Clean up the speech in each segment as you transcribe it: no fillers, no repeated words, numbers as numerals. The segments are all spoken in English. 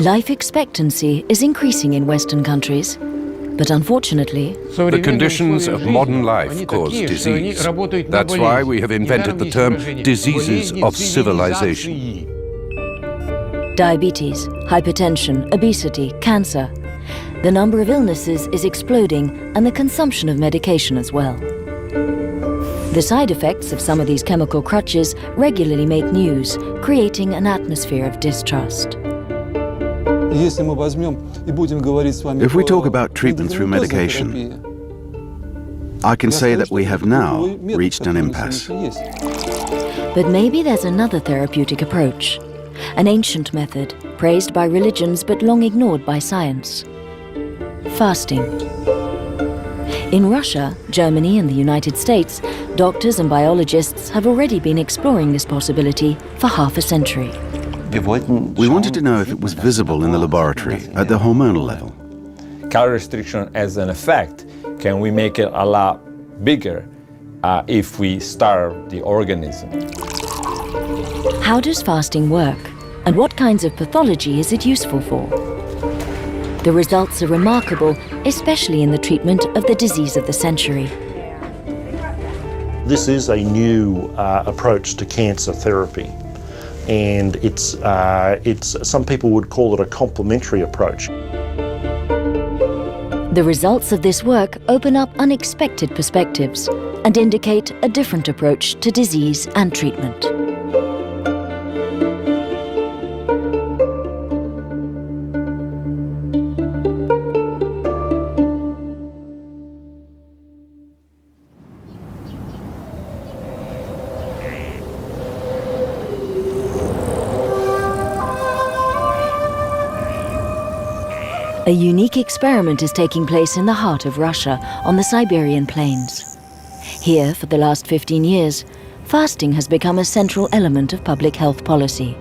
Life expectancy is increasing in Western countries, but unfortunately, the conditions of modern life cause disease. That's why we have invented the term diseases of civilization. diabetes, hypertension, obesity, cancer. The number of illnesses is exploding and the consumption of medication as well. The side effects of some of these chemical crutches regularly make news, creating an atmosphere of distrust. If we talk about treatment through medication, I can say that we have now reached an impasse. But maybe there's another therapeutic approach, an ancient method praised by religions but long ignored by science. Fasting. In Russia, Germany and the United States, doctors and biologists have already been exploring this possibility for half a century. We wanted to know if it was visible in the laboratory at the hormonal level. Calorie restriction as an effect, can we make it a lot bigger if we starve the organism? How does fasting work, and what kinds of pathology is it useful for? The results are remarkable, especially in the treatment of the disease of the century. This is a new approach to cancer therapy, and it's some people would call it a complementary approach. The results of this work open up unexpected perspectives and indicate a different approach to disease and treatment. A unique experiment is taking place in the heart of Russia, on the Siberian plains. Here, for the last 15 years, fasting has become a central element of public health policy.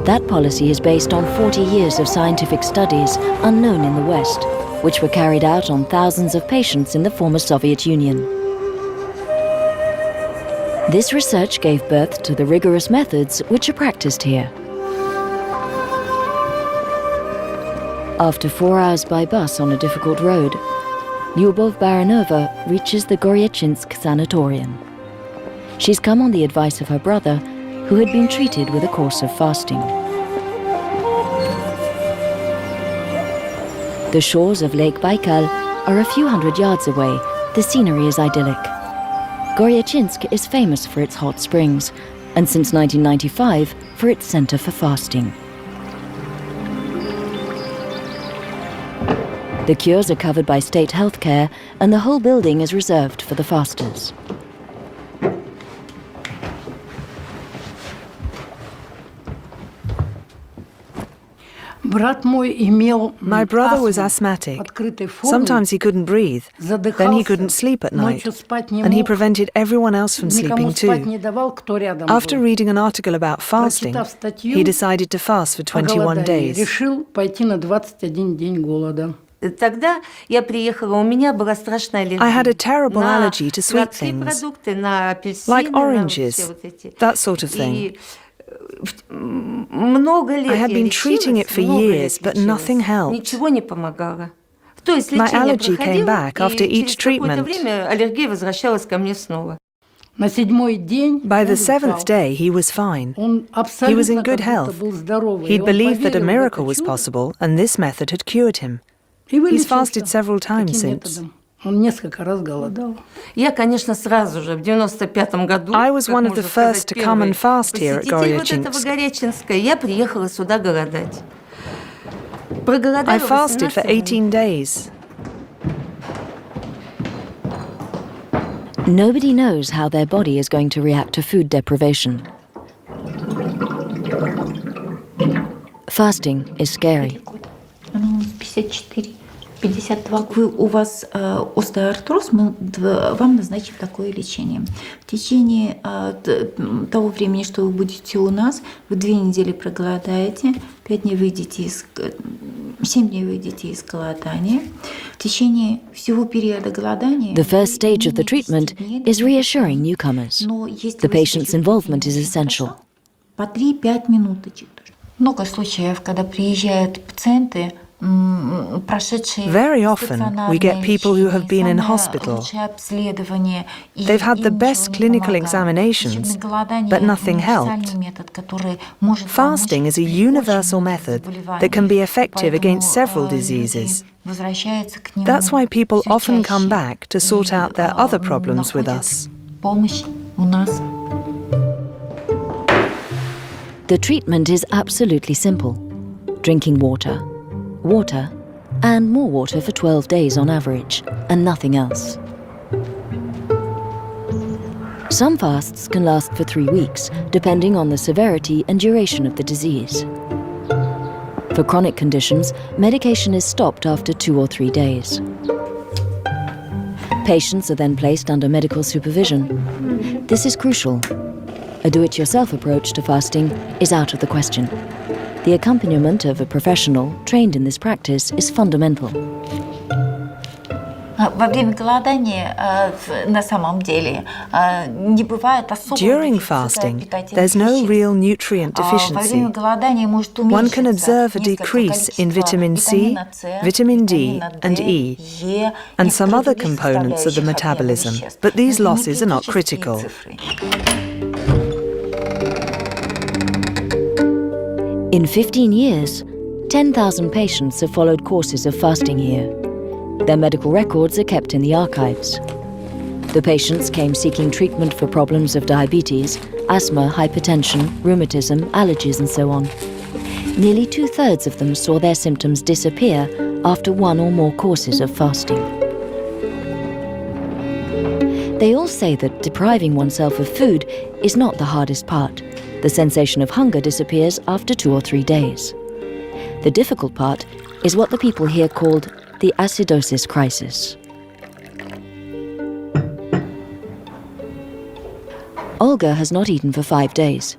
That policy is based on 40 years of scientific studies unknown in the West, which were carried out on thousands of patients in the former Soviet Union. This research gave birth to the rigorous methods which are practiced here. After 4 hours by bus on a difficult road, Lyubov Baranova reaches the Goryachinsk sanatorium. She's come on the advice of her brother, who had been treated with a course of fasting. The shores of Lake Baikal are a few hundred yards away. The scenery is idyllic. Goryachinsk is famous for its hot springs, and since 1995 for its center for fasting. The cures are covered by state health care, and the whole building is reserved for the fasters. My brother was asthmatic. Sometimes he couldn't breathe, then he couldn't sleep at night, and he prevented everyone else from sleeping too. After reading an article about fasting, he decided to fast for 21 days. I had a terrible allergy to sweet things, like oranges, that sort of thing. I had been treating it for years, but nothing helped. My allergy came back after each treatment. By the 7th day, he was fine. He was in good health. He believed that a miracle was possible, and this method had cured him. He's fasted several times since. I was one of the first to come and fast here at Goryachinsk. I fasted for 18 days. Nobody knows how their body is going to react to food deprivation. Fasting is scary. У вас остеоартроз, мы вам назначим такое лечение. В течение того времени, что вы будете у нас, вы 2 недели проголодаете, 7 дней выйдете из голодания. В течение всего периода голодания... The first stage of the treatment is reassuring newcomers. The patient's involvement is essential. по 3-5 минуточек. Много случаев, когда приезжают пациенты, Very often, we get people who have been in hospital. They've had the best clinical examinations, but nothing helped. Fasting is a universal method that can be effective against several diseases. That's why people often come back to sort out their other problems with us. The treatment is absolutely simple. Drinking water, water, and more water for 12 days on average, and nothing else. Some fasts can last for 3 weeks, depending on the severity and duration of the disease. For chronic conditions, medication is stopped after 2 or 3 days. Patients are then placed under medical supervision. This is crucial. A do-it-yourself approach to fasting is out of the question. The accompaniment of a professional trained in this practice is fundamental. During fasting, there's no real nutrient deficiency. One can observe a decrease in vitamin C, vitamin D and E, and some other components of the metabolism, but these losses are not critical. In 15 years, 10,000 patients have followed courses of fasting here. Their medical records are kept in the archives. The patients came seeking treatment for problems of diabetes, asthma, hypertension, rheumatism, allergies and so on. Nearly 2/3 of them saw their symptoms disappear after 1 or more courses of fasting. They all say that depriving oneself of food is not the hardest part. The sensation of hunger disappears after 2 or 3 days. The difficult part is what the people here called the acidosis crisis. Olga has not eaten for 5 days.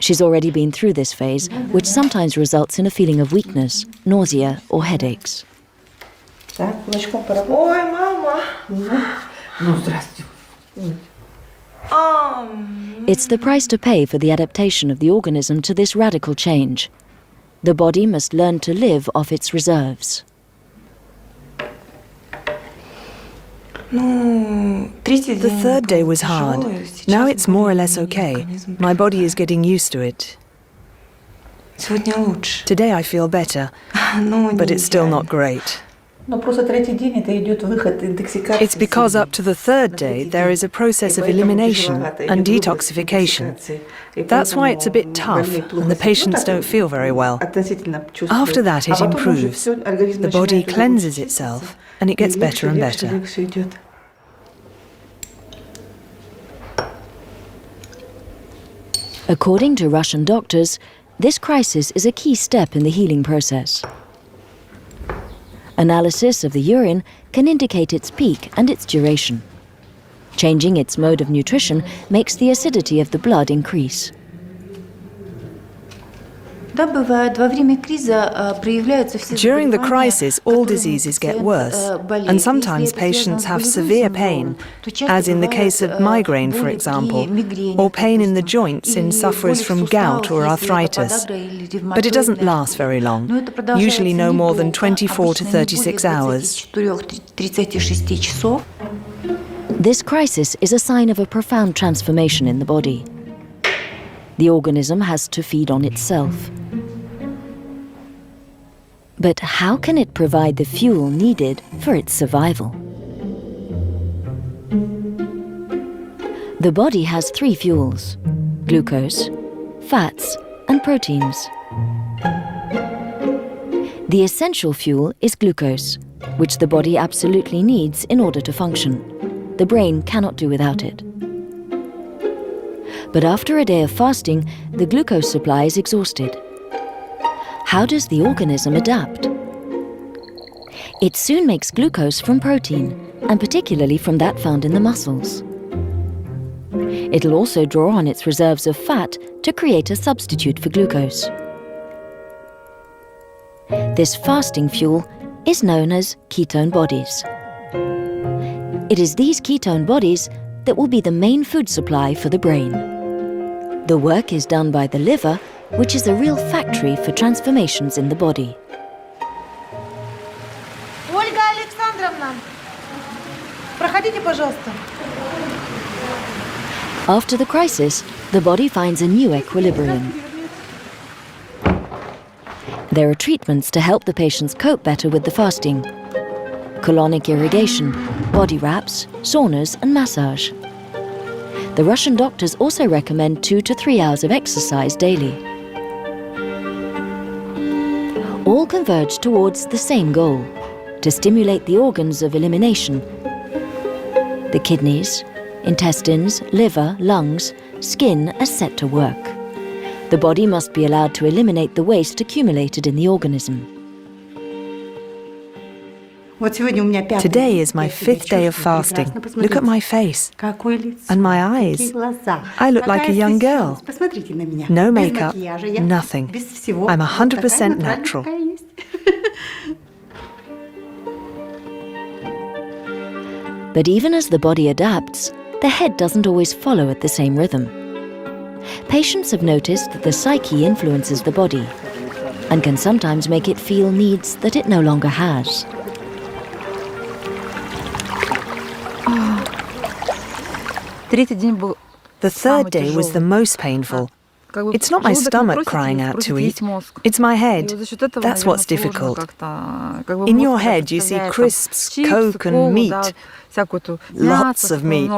She's already been through this phase, which sometimes results in a feeling of weakness, nausea or headaches. Ой, мама! Ну, здрасте. It's the price to pay for the adaptation of the organism to this radical change. The body must learn to live off its reserves. The third day was hard. Now it's more or less okay. My body is getting used to it. Today I feel better, but it's still not great. It's because up to the third day there is a process of elimination and detoxification. That's why it's a bit tough and the patients don't feel very well. After that it improves. The body cleanses itself and it gets better and better. According to Russian doctors, this crisis is a key step in the healing process. Analysis of the urine can indicate its peak and its duration. Changing its mode of nutrition makes the acidity of the blood increase. During the crisis, all diseases get worse, and sometimes patients have severe pain, as in the case of migraine, for example, or pain in the joints in sufferers from gout or arthritis. But it doesn't last very long, usually no more than 24 to 36 hours. This crisis is a sign of a profound transformation in the body. The organism has to feed on itself. But how can it provide the fuel needed for its survival? The body has 3 fuels: glucose, fats, and proteins. The essential fuel is glucose, which the body absolutely needs in order to function. The brain cannot do without it. But after a day of fasting, the glucose supply is exhausted. How does the organism adapt? It soon makes glucose from protein, and particularly from that found in the muscles. It'll also draw on its reserves of fat to create a substitute for glucose. This fasting fuel is known as ketone bodies. It is these ketone bodies that will be the main food supply for the brain. The work is done by the liver, which is a real factory for transformations in the body. Ольга Александровна, проходите, пожалуйста. After the crisis, the body finds a new equilibrium. There are treatments to help the patients cope better with the fasting. Colonic irrigation, body wraps, saunas and massage. The Russian doctors also recommend 2 to 3 hours of exercise daily. All converge towards the same goal, to stimulate the organs of elimination. The kidneys, intestines, liver, lungs, skin are set to work. The body must be allowed to eliminate the waste accumulated in the organism. Today is my 5th day of fasting. Look at my face. And my eyes. I look like a young girl. No makeup, nothing. I'm 100% natural. But even as the body adapts, the head doesn't always follow at the same rhythm. Patients have noticed that the psyche influences the body and can sometimes make it feel needs that it no longer has. The third day was the most painful. It's not my stomach crying out to eat, it's my head. That's what's difficult. In your head you see crisps, Coke and meat. Lots of meat.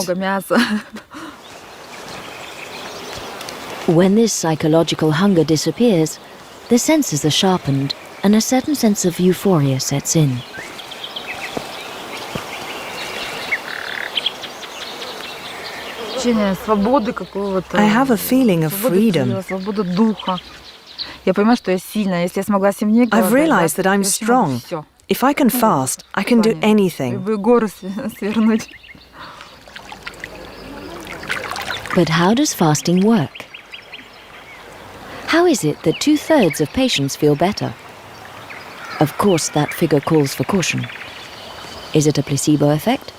When this psychological hunger disappears, the senses are sharpened and a certain sense of euphoria sets in. I have a feeling of freedom. I've realized that I'm strong. If I can fast, I can do anything. But how does fasting work? How is it that 2/3 of patients feel better? Of course, that figure calls for caution. Is it a placebo effect?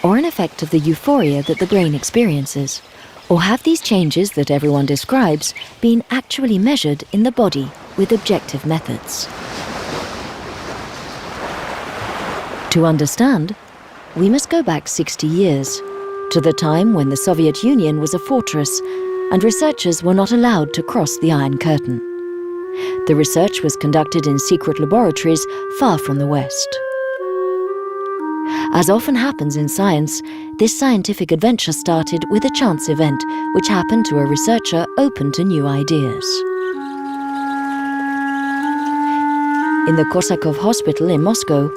Or an effect of the euphoria that the brain experiences? Or have these changes that everyone describes been actually measured in the body with objective methods? To understand, we must go back 60 years, to the time when the Soviet Union was a fortress and researchers were not allowed to cross the Iron Curtain. The research was conducted in secret laboratories far from the West. As often happens in science, this scientific adventure started with a chance event which happened to a researcher open to new ideas. In the Korsakov hospital in Moscow,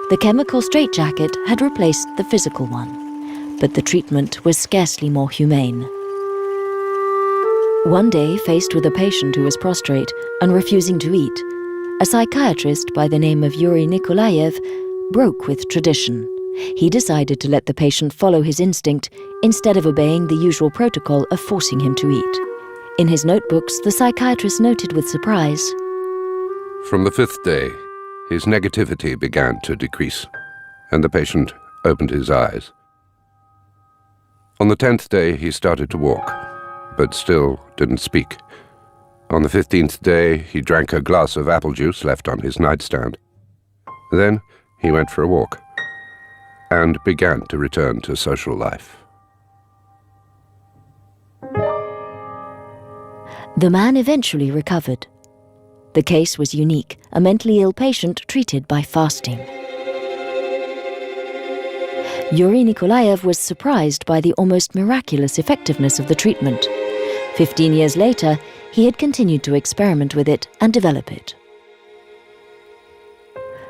the chemical straitjacket had replaced the physical one, but the treatment was scarcely more humane. One day, faced with a patient who was prostrate and refusing to eat, a psychiatrist by the name of Yuri Nikolaev broke with tradition. He decided to let the patient follow his instinct instead of obeying the usual protocol of forcing him to eat. In his notebooks, the psychiatrist noted with surprise, From the 5th day, his negativity began to decrease, and the patient opened his eyes. On the 10th day, he started to walk, but still didn't speak. On the 15th day, he drank a glass of apple juice left on his nightstand. Then he went for a walk and began to return to social life. The man eventually recovered. The case was unique, a mentally ill patient treated by fasting. Yuri Nikolaev was surprised by the almost miraculous effectiveness of the treatment. 15 years later, he had continued to experiment with it and develop it.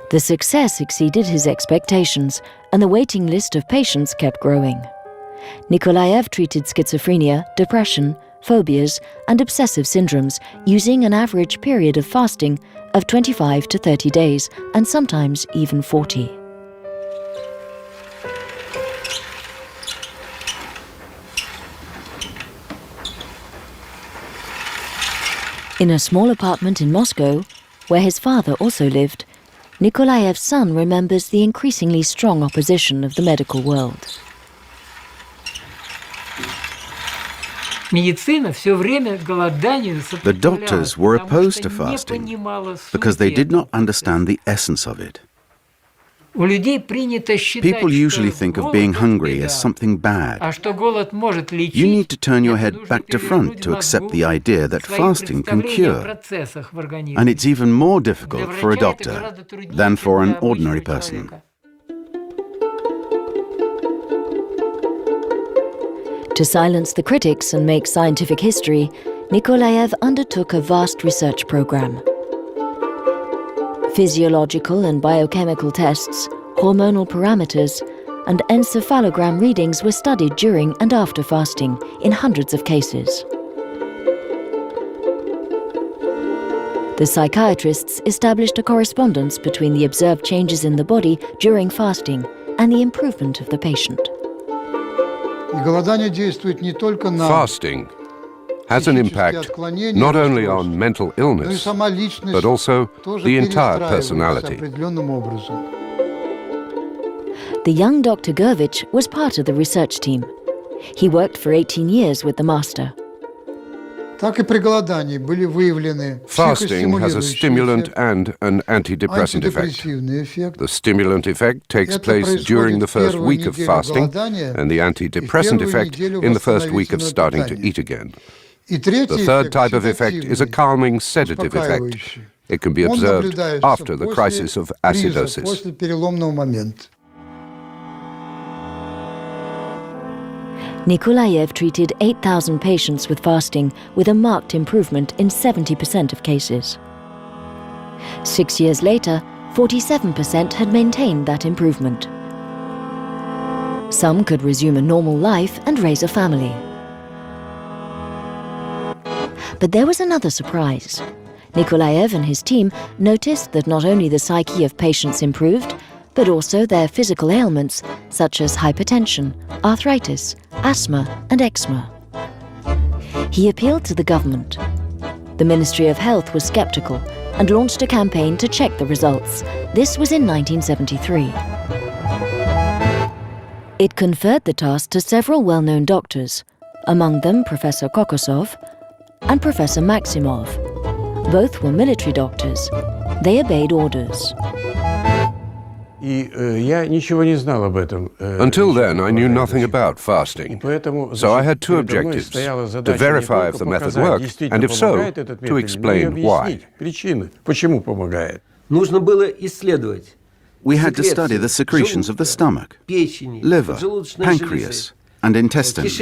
The success exceeded his expectations, and the waiting list of patients kept growing. Nikolaev treated schizophrenia, depression, phobias, and obsessive syndromes using an average period of fasting of 25 to 30 days, and sometimes even 40. In a small apartment in Moscow, where his father also lived, Nikolaev's son remembers the increasingly strong opposition of the medical world. The doctors were opposed to fasting because they did not understand the essence of it. People usually think of being hungry as something bad. You need to turn your head back to front to accept the idea that fasting can cure. And it's even more difficult for a doctor than for an ordinary person. To silence the critics and make scientific history, Nikolaev undertook a vast research program. Physiological and biochemical tests, hormonal parameters, and encephalogram readings were studied during and after fasting in hundreds of cases. The psychiatrists established a correspondence between the observed changes in the body during fasting and the improvement of the patient. Fasting has an impact not only on mental illness, but also the entire personality. The young Dr. Gurvich was part of the research team. He worked for 18 years with the master. Fasting has a stimulant and an antidepressant effect. The stimulant effect takes place during the first week of fasting, and the antidepressant effect in the first week of starting to eat again. The third type of effect is a calming sedative effect. It can be observed after the crisis of acidosis. Nikolaev treated 8,000 patients with fasting with a marked improvement in 70% of cases. 6 years later, 47% had maintained that improvement. Some could resume a normal life and raise a family. But there was another surprise. Nikolaev and his team noticed that not only the psyche of patients improved, but also their physical ailments such as hypertension, arthritis, asthma and eczema. He appealed to the government. The Ministry of Health was skeptical and launched a campaign to check the results. This was in 1973. It conferred the task to several well-known doctors, among them Professor Kokosov and Professor Maximov. Both were military doctors. They obeyed orders. Until then, I knew nothing about fasting, so I had two objectives: to verify if the method worked, and if so, to explain why. We had to study the secretions of the stomach, liver, pancreas, and intestines,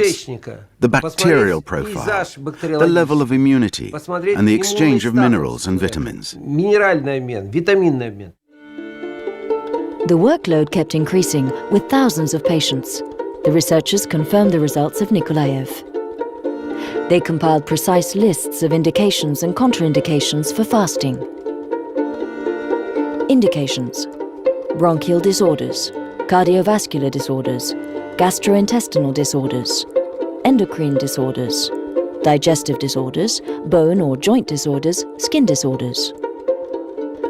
the bacterial profile, the level of immunity, and the exchange of minerals and vitamins. The workload kept increasing with thousands of patients. The researchers confirmed the results of Nikolaev. They compiled precise lists of indications and contraindications for fasting. Indications: bronchial disorders, cardiovascular disorders, gastrointestinal disorders, endocrine disorders, digestive disorders, bone or joint disorders, skin disorders.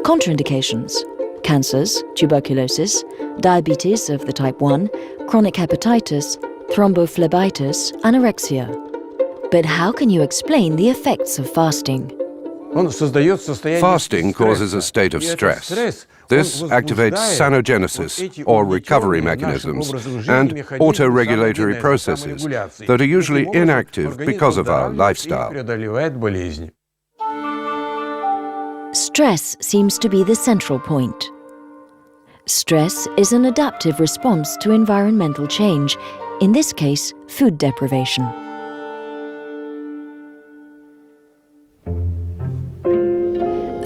Contraindications: cancers, tuberculosis, diabetes of the type 1, chronic hepatitis, thrombophlebitis, anorexia. But how can you explain the effects of fasting? Fasting causes a state of stress. This activates sanogenesis, or recovery mechanisms, and autoregulatory processes that are usually inactive because of our lifestyle. Stress seems to be the central point. Stress is an adaptive response to environmental change, in this case, food deprivation.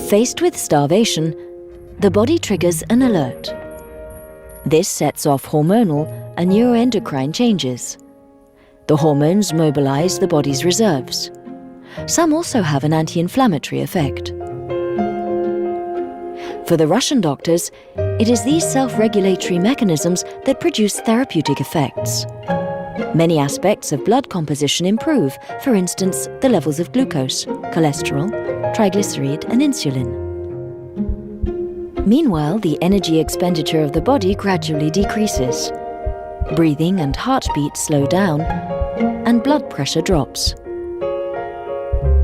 Faced with starvation, the body triggers an alert. This sets off hormonal and neuroendocrine changes. The hormones mobilize the body's reserves. Some also have an anti-inflammatory effect. For the Russian doctors, it is these self-regulatory mechanisms that produce therapeutic effects. Many aspects of blood composition improve, for instance, the levels of glucose, cholesterol, triglyceride and insulin. Meanwhile, the energy expenditure of the body gradually decreases. Breathing and heartbeat slow down, and blood pressure drops.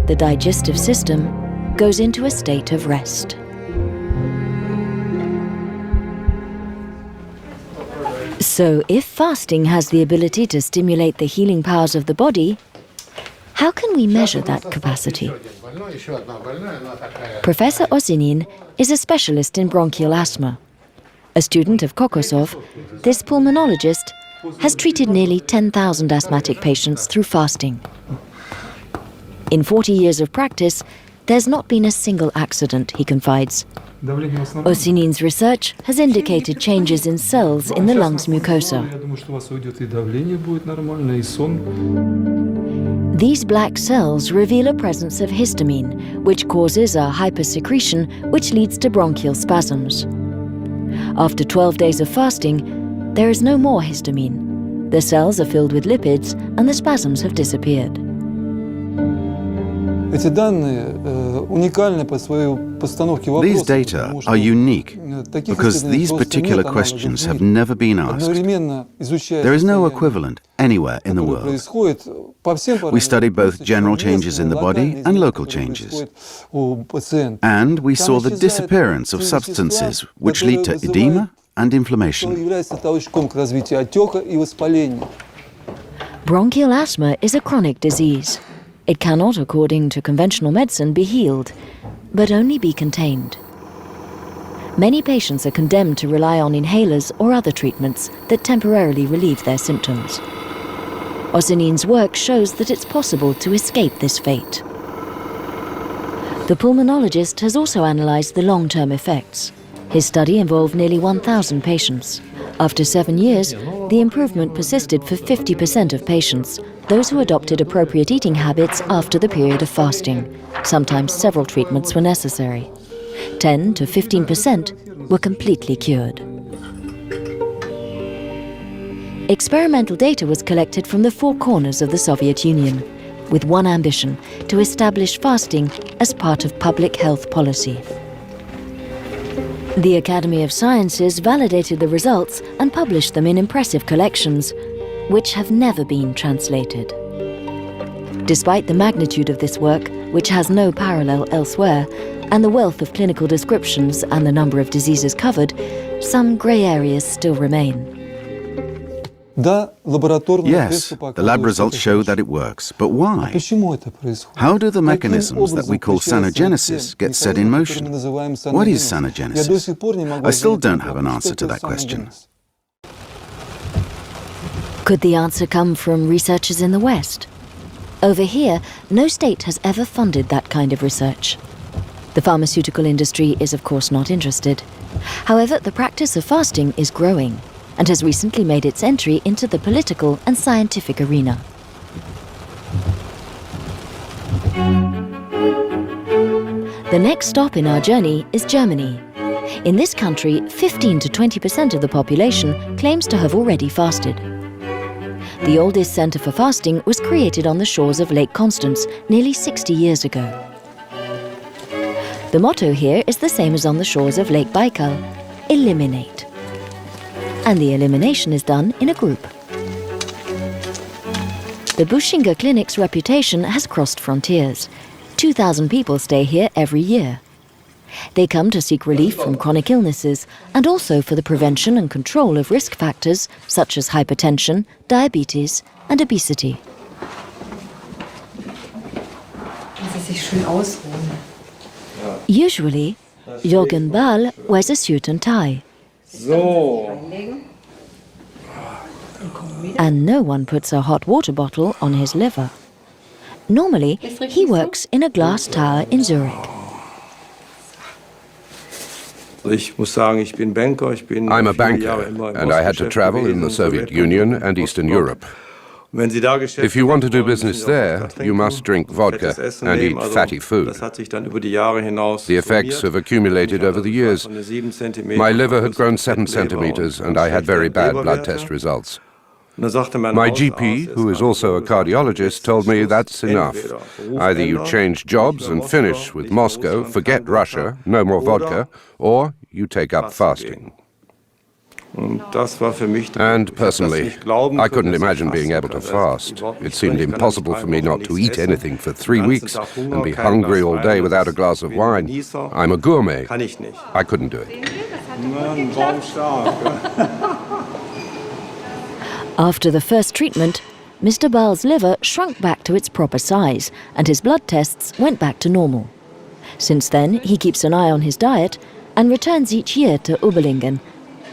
the digestive system goes into a state of rest. So, if fasting has the ability to stimulate the healing powers of the body, how can we measure that capacity? Professor Osinin is a specialist in bronchial asthma. A student of Kokosov, this pulmonologist has treated nearly 10,000 asthmatic patients through fasting. In 40 years of practice, there's not been a single accident, he confides. Osinin's research has indicated changes in cells in the lungs mucosa. These black cells reveal a presence of histamine, which causes a hypersecretion which leads to bronchial spasms. After 12 days of fasting, there is no more histamine. The cells are filled with lipids and the spasms have disappeared. These data are unique because these particular questions have never been asked. There is no equivalent anywhere in the world. We studied both general changes in the body and local changes. And we saw the disappearance of substances which lead to edema and inflammation. Bronchial asthma is a chronic disease. It cannot, according to conventional medicine, be healed, but only be contained. Many patients are condemned to rely on inhalers or other treatments that temporarily relieve their symptoms. Osinin's work shows that it's possible to escape this fate. The pulmonologist has also analysed the long-term effects. His study involved nearly 1,000 patients. After 7 years, the improvement persisted for 50% of patients, those who adopted appropriate eating habits after the period of fasting. Sometimes several treatments were necessary. 10 to 15% were completely cured. Experimental data was collected from the four corners of the Soviet Union, with one ambition: to establish fasting as part of public health policy. The Academy of Sciences validated the results and published them in impressive collections, which have never been translated. Despite the magnitude of this work, which has no parallel elsewhere, and the wealth of clinical descriptions and the number of diseases covered, some grey areas still remain. Yes, the lab results show that it works, but why? How do the mechanisms that we call sanogenesis get set in motion? What is sanogenesis? I still don't have an answer to that question. Could the answer come from researchers in the West? Over here, no state has ever funded that kind of research. The pharmaceutical industry is of course not interested. However, the practice of fasting is growing and has recently made its entry into the political and scientific arena. The next stop in our journey is Germany. In this country, 15 to 20% of the population claims to have already fasted. The oldest centre for fasting was created on the shores of Lake Constance nearly 60 years ago. The motto here is the same as on the shores of Lake Baikal: eliminate. And the elimination is done in a group. The Buschinger Clinic's reputation has crossed frontiers. 2,000 people stay here every year. They come to seek relief from chronic illnesses and also for the prevention and control of risk factors such as hypertension, diabetes and obesity. Usually, Jürgen Bahl wears a suit and tie. And no one puts a hot water bottle on his liver. Normally, he works in a glass tower in Zurich. I'm a banker, and I had to travel in the Soviet Union and Eastern Europe. If you want to do business there, you must drink vodka and eat fatty food. The effects have accumulated over the years. My liver had grown 7 centimeters, and I had very bad blood test results. My GP, who is also a cardiologist, told me that's enough. Either you change jobs and finish with Moscow, forget Russia, no more vodka, or you take up fasting. And personally, I couldn't imagine being able to fast. It seemed impossible for me not to eat anything for 3 weeks and be hungry all day without a glass of wine. I'm a gourmet. I couldn't do it. After the first treatment, Mr. Baal's liver shrunk back to its proper size and his blood tests went back to normal. Since then, he keeps an eye on his diet and returns each year to Ubelingen.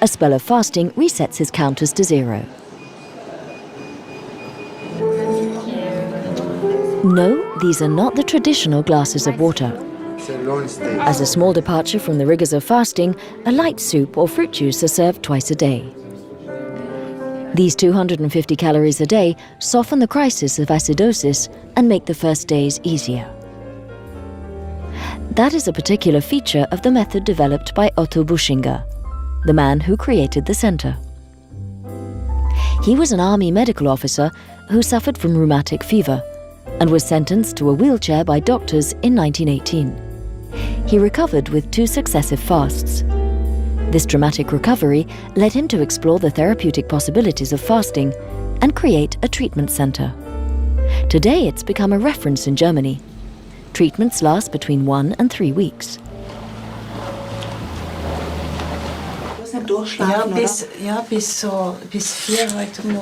A spell of fasting resets his counters to 0. No, these are not the traditional glasses of water. As a small departure from the rigors of fasting, a light soup or fruit juice are served twice a day. These 250 calories a day soften the crisis of acidosis and make the first days easier. That is a particular feature of the method developed by Otto Buschinger, the man who created the center. He was an army medical officer who suffered from rheumatic fever and was sentenced to a wheelchair by doctors in 1918. He recovered with 2 successive fasts. This dramatic recovery led him to explore the therapeutic possibilities of fasting and create a treatment center. Today it's become a reference in Germany. Treatments last between 1 and 3 weeks.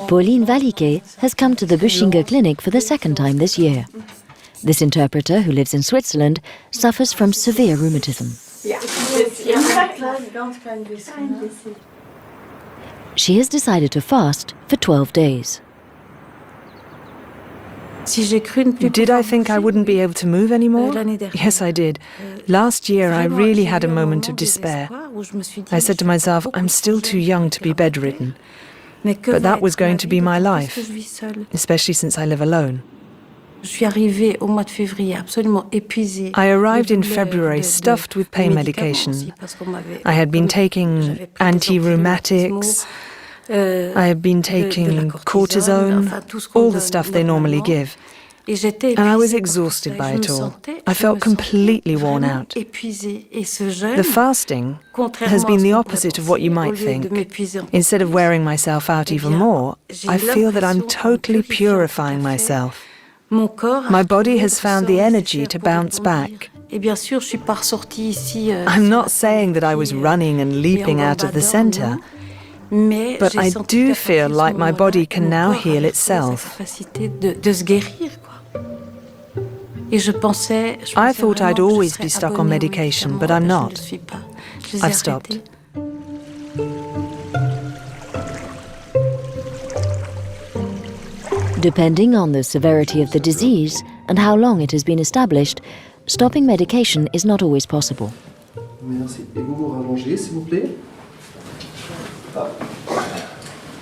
Pauline Valike has come to the Buschinger Clinic for the 2nd time this year. This interpreter, who lives in Switzerland, suffers from severe rheumatism. She has decided to fast for 12 days. Did I think I wouldn't be able to move anymore? Yes, I did. Last year, I really had a moment of despair. I said to myself, I'm still too young to be bedridden. But that was going to be my life, especially since I live alone. I arrived in February stuffed with pain medication. I had been taking anti-rheumatics, I had been taking cortisone, all the stuff they normally give. And I was exhausted by it all. I felt completely worn out. The fasting has been the opposite of what you might think. Instead of wearing myself out even more, I feel that I'm totally purifying myself. My body has found the energy to bounce back. I'm not saying that I was running and leaping out of the center, but I do feel like my body can now heal itself. I thought I'd always be stuck on medication, but I'm not. I've stopped. Depending on the severity of the disease and how long it has been established, stopping medication is not always possible.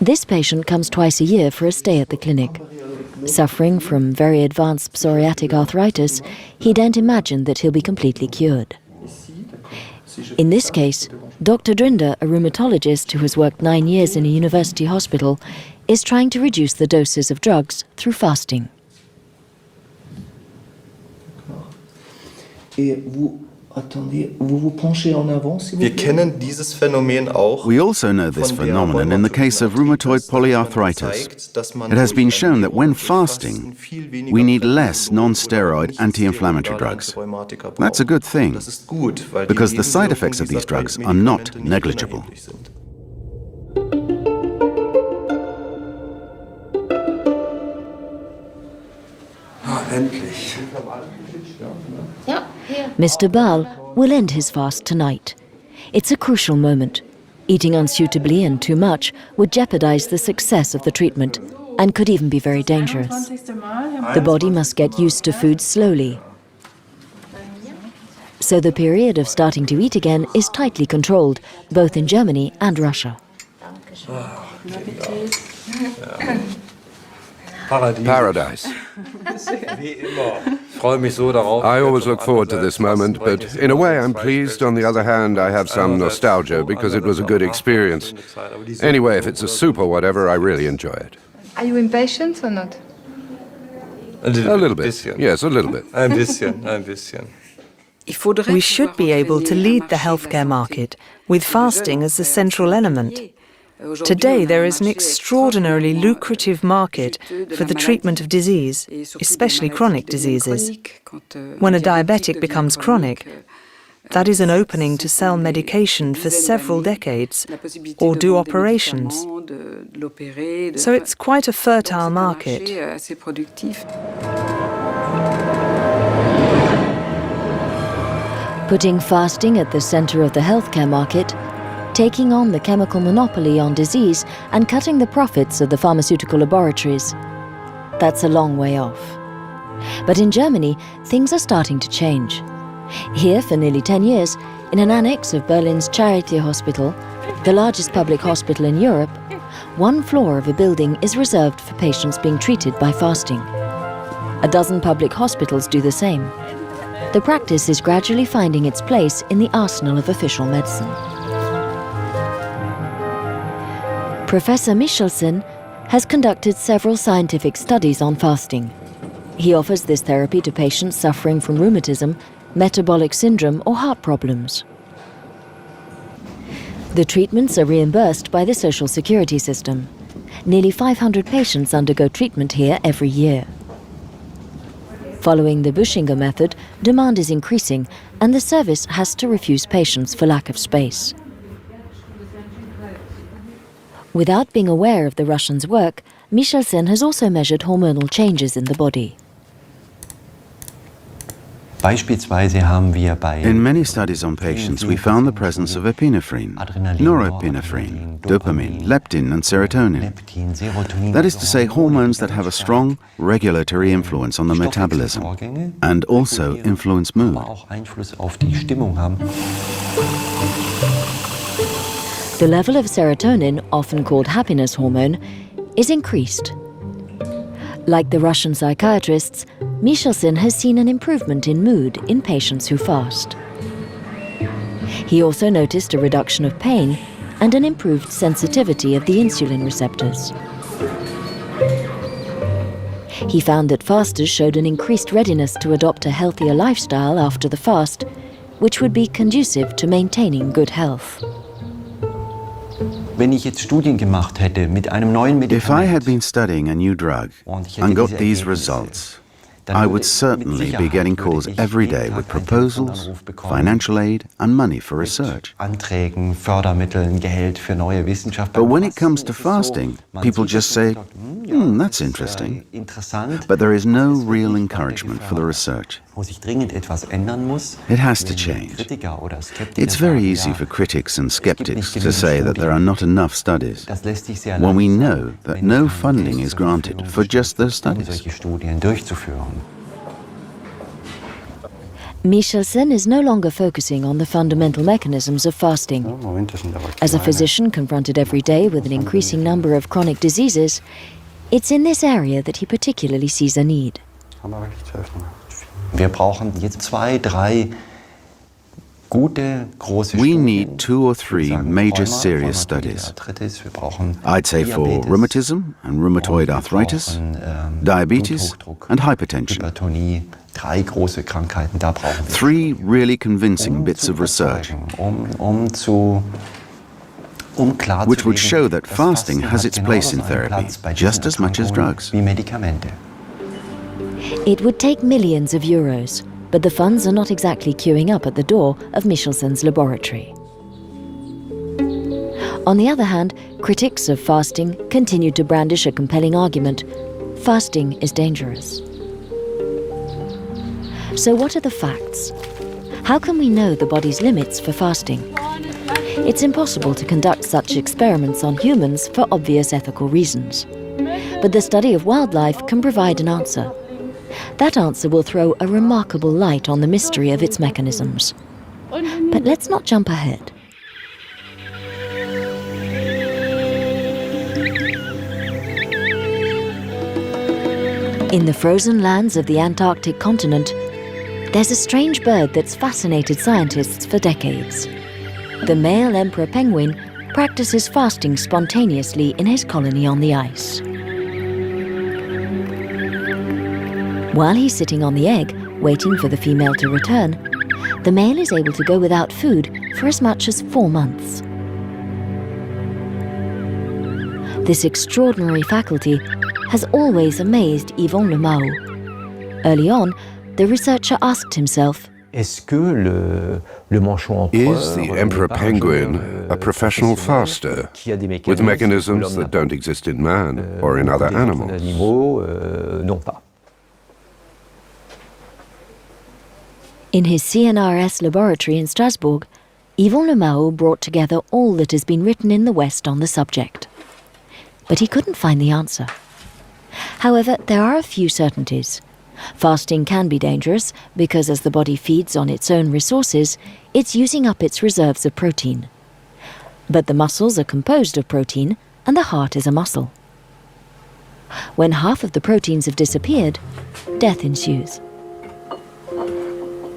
This patient comes twice a year for a stay at the clinic. Suffering from very advanced psoriatic arthritis, he don't imagine that he'll be completely cured. In this case, Dr. Drinder, a rheumatologist who has worked 9 years in a university hospital, is trying to reduce the doses of drugs through fasting. We also know this phenomenon in the case of rheumatoid polyarthritis. It has been shown that when fasting, we need less non-steroid anti-inflammatory drugs. That's a good thing, because the side effects of these drugs are not negligible. Mr. Baal will end his fast tonight. It's a crucial moment. Eating unsuitably and too much would jeopardize the success of the treatment and could even be very dangerous. The body must get used to food slowly. So the period of starting to eat again is tightly controlled, both in Germany and Russia. Paradise. I always look forward to this moment, but in a way I'm pleased. On the other hand, I have some nostalgia because it was a good experience. Anyway, if it's a soup or whatever, I really enjoy it. Are you impatient or not? A little bit. Yes, a little bit. Ein bisschen. We should be able to lead the healthcare market with fasting as the central element. Today, there is an extraordinarily lucrative market for the treatment of disease, especially chronic diseases. When a diabetic becomes chronic, that is an opening to sell medication for several decades or do operations. So it's quite a fertile market. Putting fasting at the center of the healthcare market, taking on the chemical monopoly on disease and cutting the profits of the pharmaceutical laboratories. That's a long way off. But in Germany, things are starting to change. Here, for nearly 10 years, in an annex of Berlin's Charité Hospital, the largest public hospital in Europe, one floor of a building is reserved for patients being treated by fasting. A dozen public hospitals do the same. The practice is gradually finding its place in the arsenal of official medicine. Professor Michelsen has conducted several scientific studies on fasting. He offers this therapy to patients suffering from rheumatism, metabolic syndrome or heart problems. The treatments are reimbursed by the social security system. Nearly 500 patients undergo treatment here every year. Following the Buschinger method, demand is increasing and the service has to refuse patients for lack of space. Without being aware of the Russians' work, Michelsen has also measured hormonal changes in the body. In many studies on patients, we found the presence of epinephrine, norepinephrine, dopamine, leptin and serotonin. That is to say, hormones that have a strong regulatory influence on the metabolism and also influence mood. The level of serotonin, often called happiness hormone, is increased. Like the Russian psychiatrists, Michelsen has seen an improvement in mood in patients who fast. He also noticed a reduction of pain and an improved sensitivity of the insulin receptors. He found that fasters showed an increased readiness to adopt a healthier lifestyle after the fast, which would be conducive to maintaining good health. If I had been studying a new drug and got these results, I would certainly be getting calls every day with proposals, financial aid and money for research. But when it comes to fasting, people just say, that's interesting. But there is no real encouragement for the research. It has to change. It's very easy for critics and skeptics to say that there are not enough studies, when we know that no funding is granted for just those studies. Michelsen is no longer focusing on the fundamental mechanisms of fasting. As a physician confronted every day with an increasing number of chronic diseases, it's in this area that he particularly sees a need. We need 2 or 3 major serious studies. I'd say for rheumatism and rheumatoid arthritis, diabetes and hypertension. 3 really convincing bits of research which would show that fasting has its place in therapy just as much as drugs. It would take millions of euros, but the funds are not exactly queuing up at the door of Michelsen's laboratory. On the other hand, critics of fasting continue to brandish a compelling argument: fasting is dangerous. So what are the facts? How can we know the body's limits for fasting? It's impossible to conduct such experiments on humans for obvious ethical reasons. But the study of wildlife can provide an answer. That answer will throw a remarkable light on the mystery of its mechanisms. But let's not jump ahead. In the frozen lands of the Antarctic continent, there's a strange bird that's fascinated scientists for decades. The male emperor penguin practices fasting spontaneously in his colony on the ice. While he's sitting on the egg, waiting for the female to return, the male is able to go without food for as much as 4 months. This extraordinary faculty has always amazed Yvon Le Mao. Early on, the researcher asked himself, is the emperor penguin a professional faster with mechanisms that don't exist in man or in other animals? In his CNRS laboratory in Strasbourg, Yvon Le Mao brought together all that has been written in the West on the subject. But he couldn't find the answer. However, there are a few certainties. Fasting can be dangerous because as the body feeds on its own resources, it's using up its reserves of protein. But the muscles are composed of protein and the heart is a muscle. When half of the proteins have disappeared, death ensues.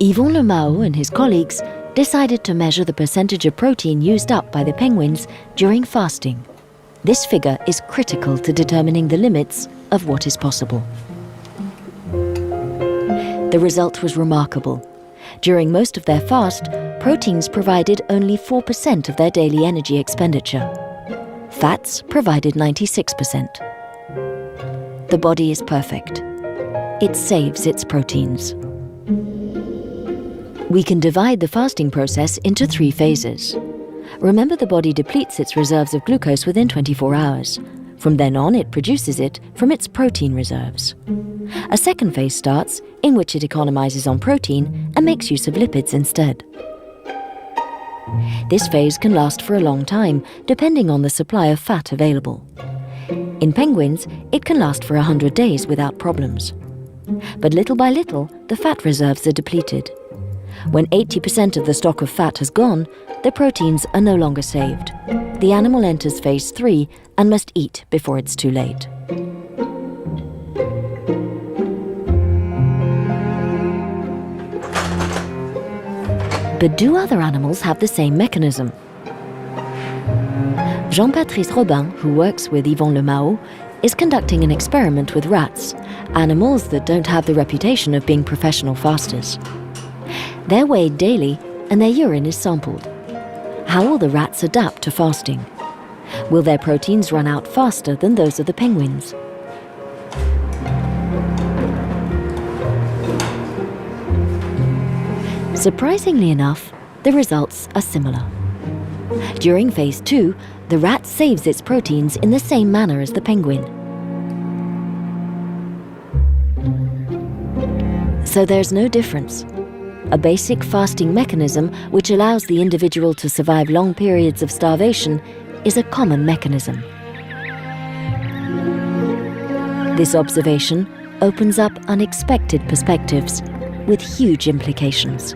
Yvon Le Mao and his colleagues decided to measure the percentage of protein used up by the penguins during fasting. This figure is critical to determining the limits of what is possible. The result was remarkable. During most of their fast, proteins provided only 4% of their daily energy expenditure. Fats provided 96%. The body is perfect. It saves its proteins. We can divide the fasting process into 3 phases. Remember, the body depletes its reserves of glucose within 24 hours. From then on, it produces it from its protein reserves. A second phase starts, in which it economizes on protein and makes use of lipids instead. This phase can last for a long time, depending on the supply of fat available. In penguins, it can last for 100 days without problems. But little by little, the fat reserves are depleted. When 80% of the stock of fat has gone, the proteins are no longer saved. The animal enters phase 3 and must eat before it's too late. But do other animals have the same mechanism? Jean-Patrice Robin, who works with Yvon Le Mao, is conducting an experiment with rats, animals that don't have the reputation of being professional fasters. They're weighed daily and their urine is sampled. How will the rats adapt to fasting? Will their proteins run out faster than those of the penguins? Surprisingly enough, the results are similar. During phase 2, the rat saves its proteins in the same manner as the penguin. So there's no difference. A basic fasting mechanism which allows the individual to survive long periods of starvation is a common mechanism. This observation opens up unexpected perspectives with huge implications.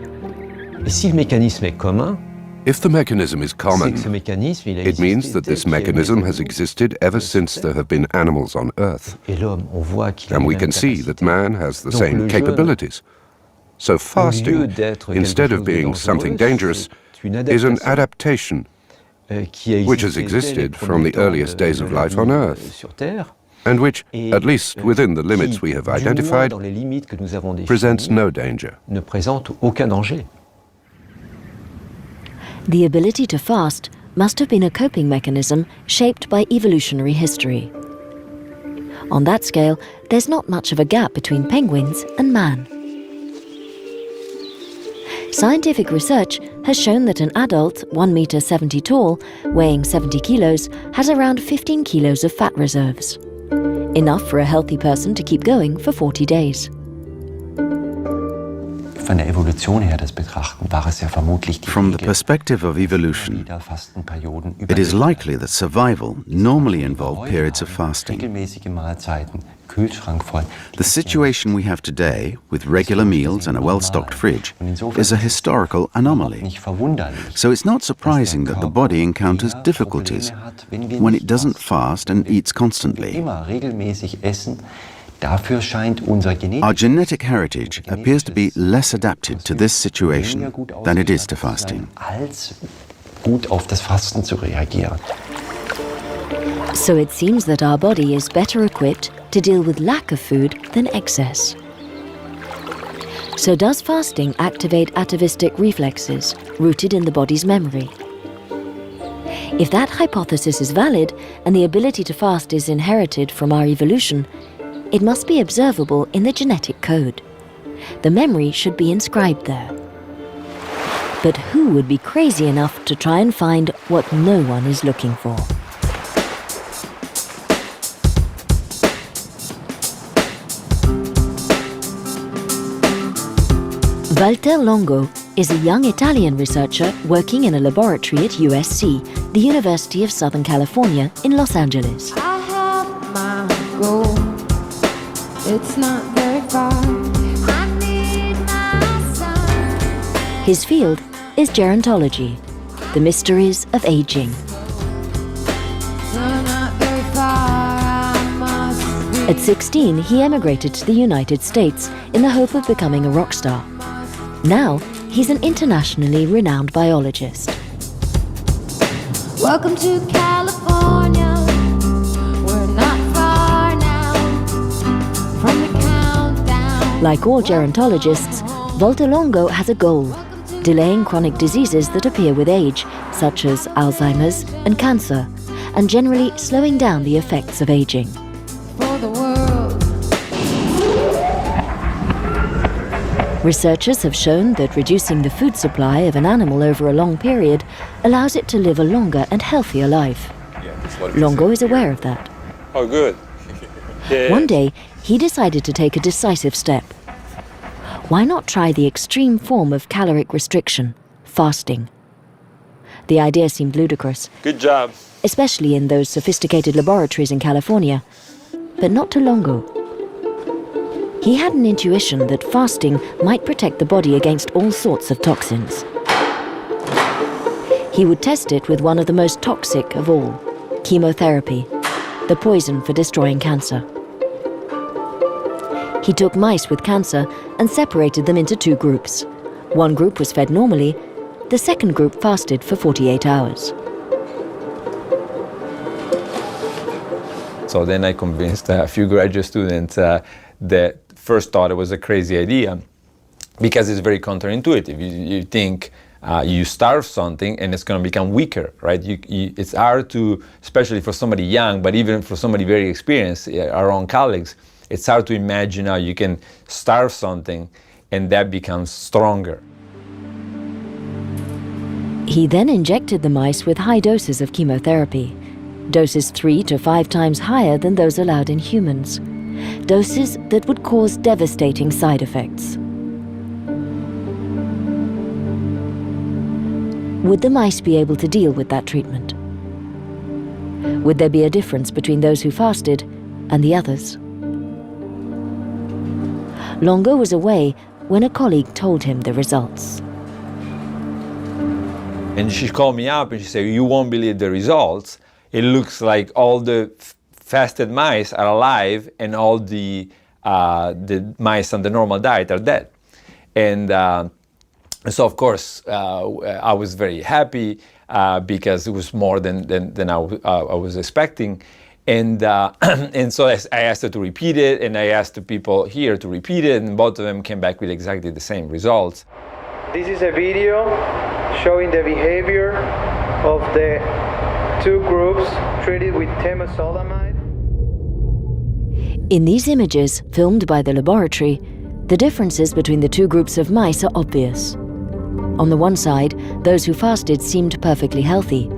If the mechanism is common, it means that this mechanism has existed ever since there have been animals on Earth. And we can see that man has the same capabilities. So fasting, instead of being something dangerous, is an adaptation which has existed from the earliest days of life on Earth, and which, at least within the limits we have identified, presents no danger. The ability to fast must have been a coping mechanism shaped by evolutionary history. On that scale, there's not much of a gap between penguins and man. Scientific research has shown that an adult, 1 meter 70 tall, weighing 70 kilos, has around 15 kilos of fat reserves. Enough for a healthy person to keep going for 40 days. From the perspective of evolution, it is likely that survival normally involved periods of fasting. The situation we have today, with regular meals and a well-stocked fridge, is a historical anomaly. So it's not surprising that the body encounters difficulties when it doesn't fast and eats constantly. Our genetic heritage appears to be less adapted to this situation than it is to fasting. So it seems that our body is better equipped to deal with lack of food than excess. So does fasting activate atavistic reflexes rooted in the body's memory? If that hypothesis is valid and the ability to fast is inherited from our evolution, it must be observable in the genetic code. The memory should be inscribed there. But who would be crazy enough to try and find what no one is looking for? Walter Longo is a young Italian researcher working in a laboratory at USC, the University of Southern California in Los Angeles. I have my goal. It's not very far. I need my son. His field is gerontology, the mysteries of aging. Not very far. I must be. At 16, he emigrated to the United States in the hope of becoming a rock star. Now, he's an internationally renowned biologist. Welcome to California. We're not far now from the countdown. Like all gerontologists, Walter Longo has a goal: delaying chronic diseases that appear with age, such as Alzheimer's and cancer, and generally slowing down the effects of aging. For the world. Researchers have shown that reducing the food supply of an animal over a long period allows it to live a longer and healthier life. Longo is aware of that. Oh, good. One day, he decided to take a decisive step. Why not try the extreme form of caloric restriction, fasting? The idea seemed ludicrous, Good job. especially in those sophisticated laboratories in California, but not to Longo. He had an intuition that fasting might protect the body against all sorts of toxins. He would test it with one of the most toxic of all, chemotherapy, the poison for destroying cancer. He took mice with cancer and separated them into two groups. One group was fed normally, the second group fasted for 48 hours. So then I convinced a few graduate students that first thought it was a crazy idea because it's very counterintuitive. You think you starve something and it's going to become weaker, right? It's hard to, especially for somebody young, but even for somebody very experienced, our own colleagues, it's hard to imagine how you can starve something and that becomes stronger. He then injected the mice with high doses of chemotherapy, doses 3 to 5 times higher than those allowed in humans, doses that would cause devastating side effects. Would the mice be able to deal with that treatment? Would there be a difference between those who fasted and the others? Longo was away when a colleague told him the results. And she called me up and she said, "You won't believe the results. It looks like all the fasted mice are alive and all the mice on the normal diet are dead." And so of course I was very happy because it was more than I was expecting. And so I asked her to repeat it, and I asked the people here to repeat it, and both of them came back with exactly the same results. This is a video showing the behavior of the two groups treated with temozolomide. In these images, filmed by the laboratory, the differences between the two groups of mice are obvious. On the one side, those who fasted seemed perfectly healthy.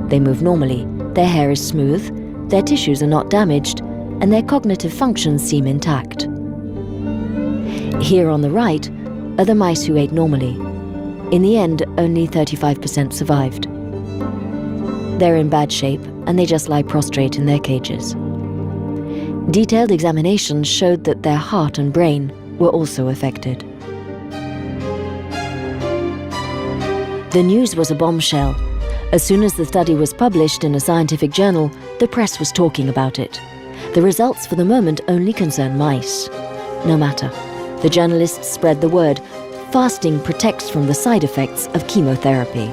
They move normally, their hair is smooth, their tissues are not damaged, and their cognitive functions seem intact. Here on the right are the mice who ate normally. In the end, only 35% survived. They're in bad shape, and they just lie prostrate in their cages. Detailed examinations showed that their heart and brain were also affected. The news was a bombshell. As soon as the study was published in a scientific journal, the press was talking about it. The results for the moment only concern mice. No matter. The journalists spread the word. Fasting protects from the side effects of chemotherapy.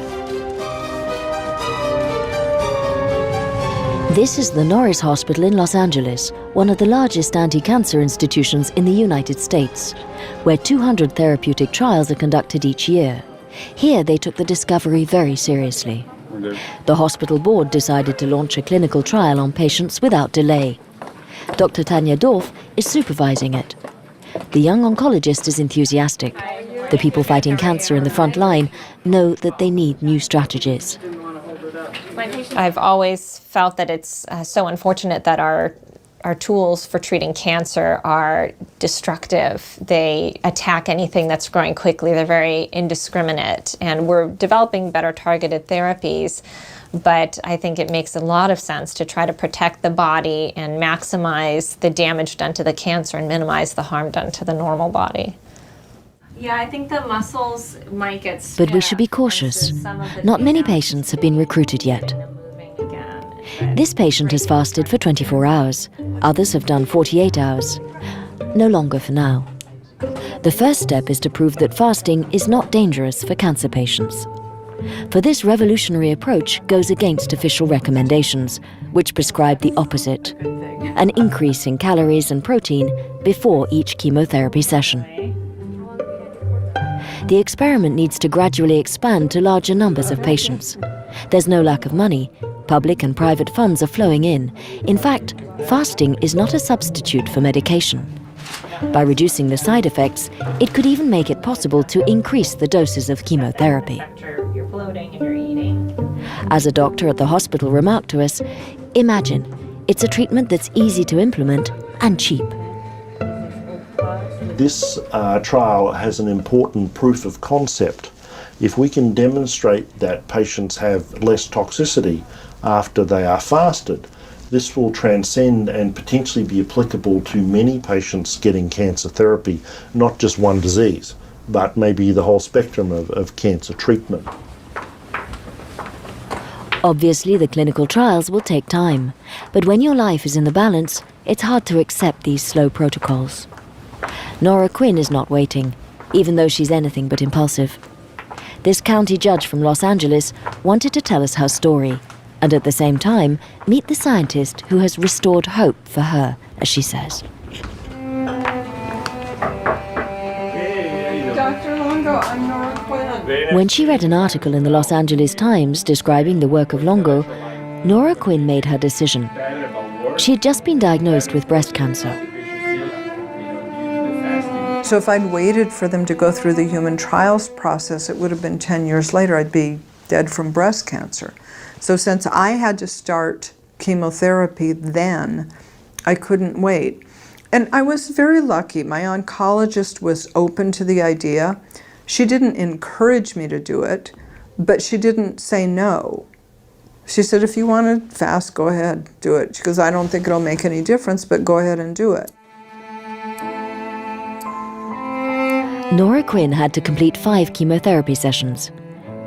This is the Norris Hospital in Los Angeles, one of the largest anti-cancer institutions in the United States, where 200 therapeutic trials are conducted each year. Here they took the discovery very seriously. The hospital board decided to launch a clinical trial on patients without delay. Dr. Tanya Dorf is supervising it. The young oncologist is enthusiastic. The people fighting cancer in the front line know that they need new strategies. I've always felt that it's so unfortunate that our tools for treating cancer are destructive. They attack anything that's growing quickly. They're very indiscriminate. And we're developing better targeted therapies, but I think it makes a lot of sense to try to protect the body and maximize the damage done to the cancer and minimize the harm done to the normal body. Yeah, I think the muscles might get stiff. But we should be cautious. Not many patients have been recruited yet. This patient has fasted for 24 hours. Others have done 48 hours. No longer for now. The first step is to prove that fasting is not dangerous for cancer patients. For this revolutionary approach goes against official recommendations, which prescribe the opposite: an increase in calories and protein before each chemotherapy session. The experiment needs to gradually expand to larger numbers of patients. There's no lack of money. Public and private funds are flowing in. In fact, fasting is not a substitute for medication. By reducing the side effects, it could even make it possible to increase the doses of chemotherapy. You're bloating and you're eating. As a doctor at the hospital remarked to us, imagine, it's a treatment that's easy to implement and cheap. This trial has an important proof of concept. If we can demonstrate that patients have less toxicity after they are fasted, this will transcend and potentially be applicable to many patients getting cancer therapy, not just one disease, but maybe the whole spectrum of cancer treatment. Obviously, the clinical trials will take time, but when your life is in the balance, it's hard to accept these slow protocols. Nora Quinn is not waiting, even though she's anything but impulsive. This county judge from Los Angeles wanted to tell us her story, and at the same time, meet the scientist who has restored hope for her, as she says. Dr. Longo, I'm Nora Quinn. When she read an article in the Los Angeles Times describing the work of Longo, Nora Quinn made her decision. She had just been diagnosed with breast cancer. So if I'd waited for them to go through the human trials process, it would have been 10 years later, I'd be dead from breast cancer. So since I had to start chemotherapy then, I couldn't wait. And I was very lucky. My oncologist was open to the idea. She didn't encourage me to do it, but she didn't say no. She said, if you want to fast, go ahead, do it. She goes, I don't think it'll make any difference, but go ahead and do it. Nora Quinn had to complete 5 chemotherapy sessions.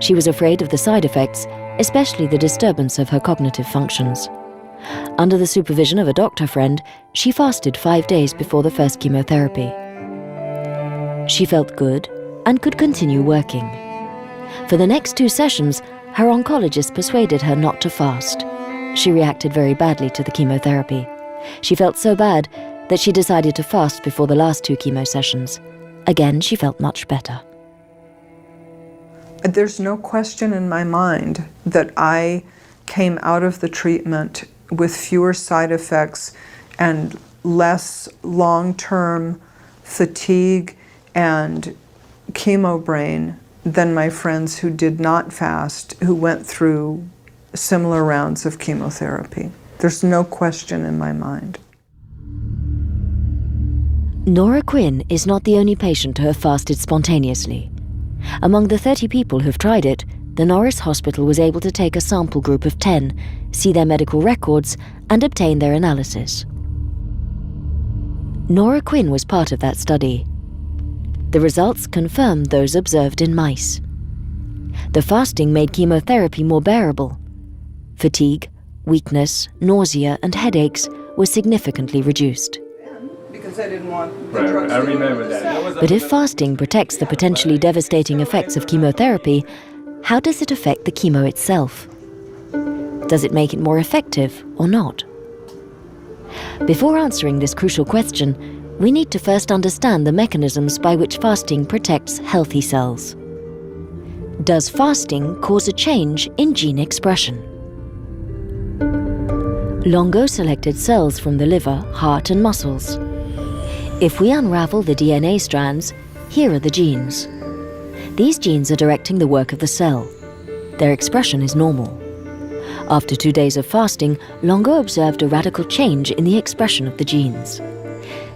She was afraid of the side effects, especially the disturbance of her cognitive functions. Under the supervision of a doctor friend, she fasted 5 days before the first chemotherapy. She felt good and could continue working. For the next 2 sessions, her oncologist persuaded her not to fast. She reacted very badly to the chemotherapy. She felt so bad that she decided to fast before the last 2 chemo sessions. Again, she felt much better. There's no question in my mind that I came out of the treatment with fewer side effects and less long-term fatigue and chemo brain than my friends who did not fast, who went through similar rounds of chemotherapy. There's no question in my mind. Nora Quinn is not the only patient to have fasted spontaneously. Among the 30 people who've tried it, the Norris Hospital was able to take a sample group of 10, see their medical records, and obtain their analysis. Nora Quinn was part of that study. The results confirmed those observed in mice. The fasting made chemotherapy more bearable. Fatigue, weakness, nausea, and headaches were significantly reduced. I didn't want the drugs. I remember that. But if fasting protects the potentially devastating effects of chemotherapy, how does it affect the chemo itself? Does it make it more effective or not? Before answering this crucial question, we need to first understand the mechanisms by which fasting protects healthy cells. Does fasting cause a change in gene expression? Longo selected cells from the liver, heart and muscles. If we unravel the DNA strands, here are the genes. These genes are directing the work of the cell. Their expression is normal. After 2 days of fasting, Longo observed a radical change in the expression of the genes.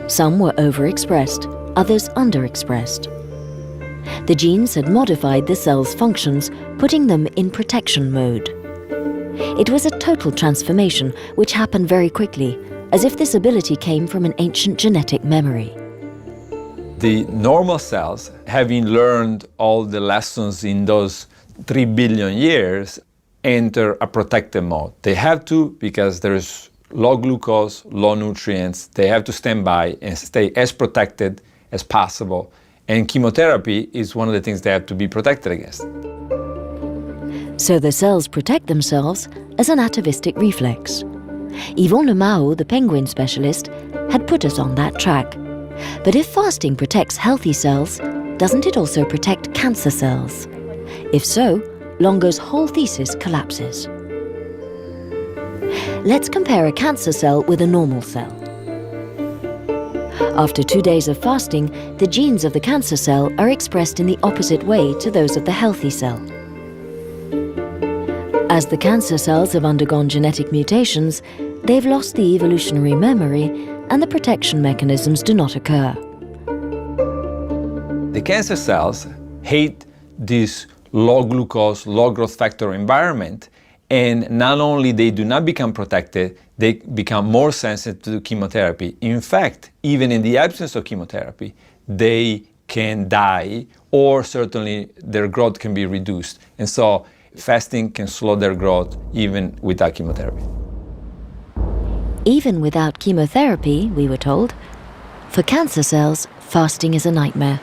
Some were overexpressed, others underexpressed. The genes had modified the cell's functions, putting them in protection mode. It was a total transformation which happened very quickly, as if this ability came from an ancient genetic memory. The normal cells, having learned all the lessons in those 3 billion years, enter a protective mode. They have to, because there's low glucose, low nutrients. They have to stand by and stay as protected as possible. And chemotherapy is one of the things they have to be protected against. So the cells protect themselves as an atavistic reflex. Yvon Lemao, the penguin specialist, had put us on that track. But if fasting protects healthy cells, doesn't it also protect cancer cells? If so, Longo's whole thesis collapses. Let's compare a cancer cell with a normal cell. After 2 days of fasting, the genes of the cancer cell are expressed in the opposite way to those of the healthy cell. As the cancer cells have undergone genetic mutations, they've lost the evolutionary memory and the protection mechanisms do not occur. The cancer cells hate this low glucose, low growth factor environment, and not only they do not become protected, they become more sensitive to chemotherapy. In fact, even in the absence of chemotherapy, they can die, or certainly their growth can be reduced. And so fasting can slow their growth even without chemotherapy. Even without chemotherapy, we were told, for cancer cells, fasting is a nightmare.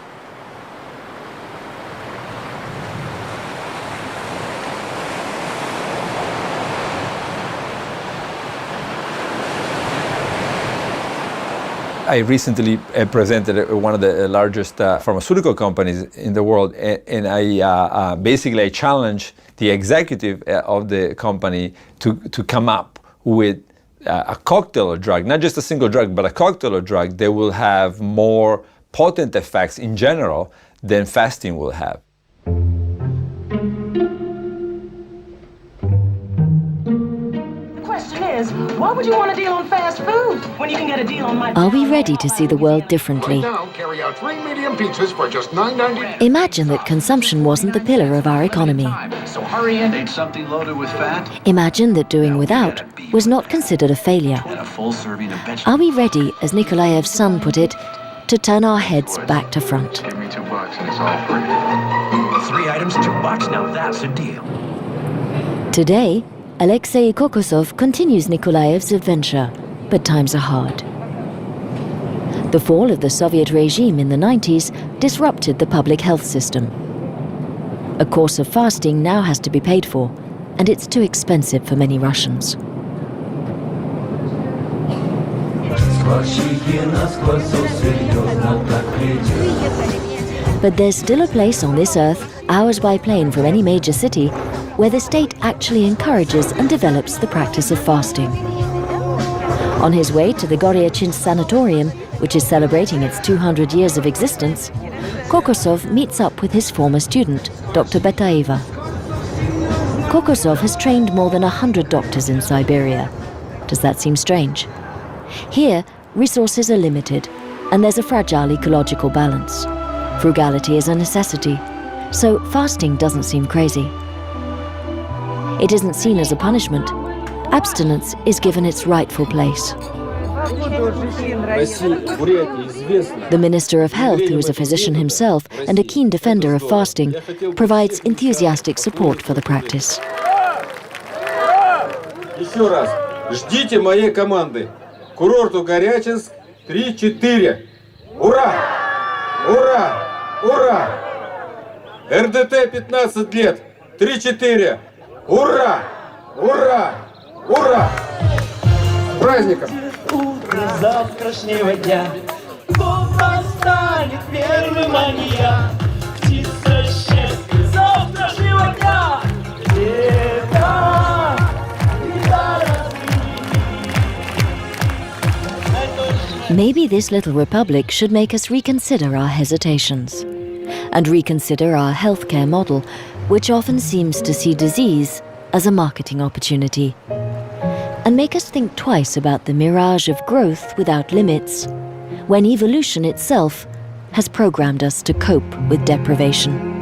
I recently presented at one of the largest pharmaceutical companies in the world, and I basically challenged the executive of the company to come up with a cocktail of drug, not just a single drug, but a cocktail of drug that will have more potent effects in general than fasting will have. Why would you want a deal on fast food when you can get a deal on my... Are we ready to see the world differently? Right now, carry out 3 medium pizzas for just $9.90. Imagine that consumption wasn't the pillar of our economy. So hurry in, eat something loaded with fat. Imagine that doing without was not considered a failure. And a full serving of vegetables. Are we ready, as Nikolaev's son put it, to turn our heads back to front? Give me $2 and it's all free. 3 items, $2. Now that's a deal. Today, Alexei Kokosov continues Nikolaev's adventure, but times are hard. The fall of the Soviet regime in the 90s disrupted the public health system. A course of fasting now has to be paid for, and it's too expensive for many Russians. But there's still a place on this earth, hours by plane from any major city, where the state actually encourages and develops the practice of fasting. On his way to the Goryachins Sanatorium, which is celebrating its 200 years of existence, Kokosov meets up with his former student, Dr. Betaeva. Kokosov has trained more than 100 doctors in Siberia. Does that seem strange? Here, resources are limited, and there's a fragile ecological balance. Frugality is a necessity, so fasting doesn't seem crazy. It isn't seen as a punishment. Abstinence is given its rightful place. The Minister of Health, who is a physician himself and a keen defender of fasting, provides enthusiastic support for the practice. Еще раз. Ждите моей команды. Курорту Горячинск 3-4. Ура! Ура! Ура! РДТ 15 лет. 3-4. Ура! Ура! Ура! С праздником! Утро завтрашнего дня Бог станет первым, а не я. Птица щепки завтра Maybe this little republic should make us reconsider our hesitations and reconsider our healthcare model, which often seems to see disease as a marketing opportunity, and make us think twice about the mirage of growth without limits, when evolution itself has programmed us to cope with deprivation.